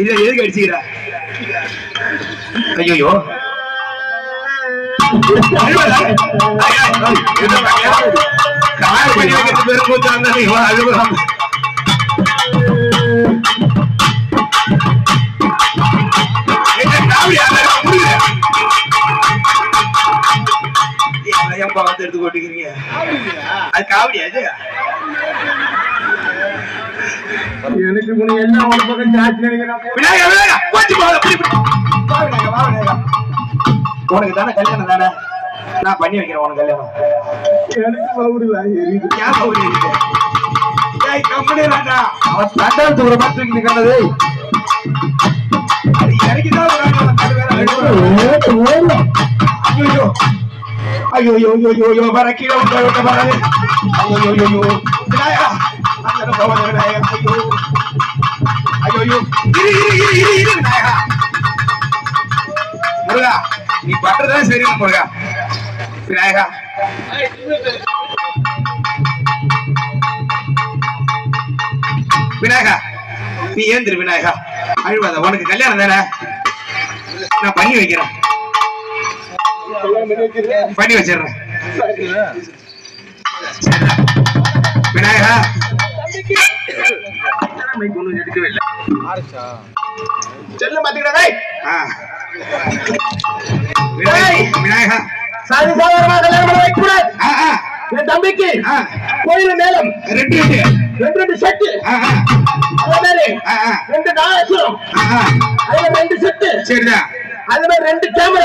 இத எதுக்கு அடிச்சுக்கிற? ஐயோ கார் பண்ணி வைக்கிறது பெருங்கூத்தாங்க. பார்த்து எடுத்து கொட்டுக்கிறீங்க. அது காவடியா? எனக்கு எல்லாம் ஒரு பக்கம் ஜாஸ்தி. உனக்கு தானே கல்யாணம் தானே, நான் பண்ணி வைக்கிறேன் உனக்கு கல்யாணம். எனக்கு கம்பெனி வேண்டாம். அவன் ரெண்டாவது ஒரு பத்து நிக்கிறது ஐயோ ஐயோ ஐயோ ஐயோ வர கீழே வராது. ஐயோ ஐயோ ஐயோ விநாயகா, ஐயோ ஐயோ விநாயகா. முருகா, நீ பண்றதுதான் சரி முருகா. விநாயகா, விநாயகா நீ ஏந்திரு. விநாயகா அழுவாத, உனக்கு கல்யாணம் தானே, நான் பண்ணி வைக்கிறேன். பண்ணி வச்சிடுறேன். விநாயகா ஒன்னும் எடுக்கவே இல்லை. செல்ல பாத்துக்கிட்டா விநாயகா சாதி சாதாரணமா கல்யாணம் பண்ண வைக்க கூடாது. என் தம்பிக்கு கோயில் மேலம் ரெண்டு செட்டு, ரெண்டு நாயசுரம், அதுல 2 செட்டு, சரிதான், அது மாதிரி 2 கேமரா.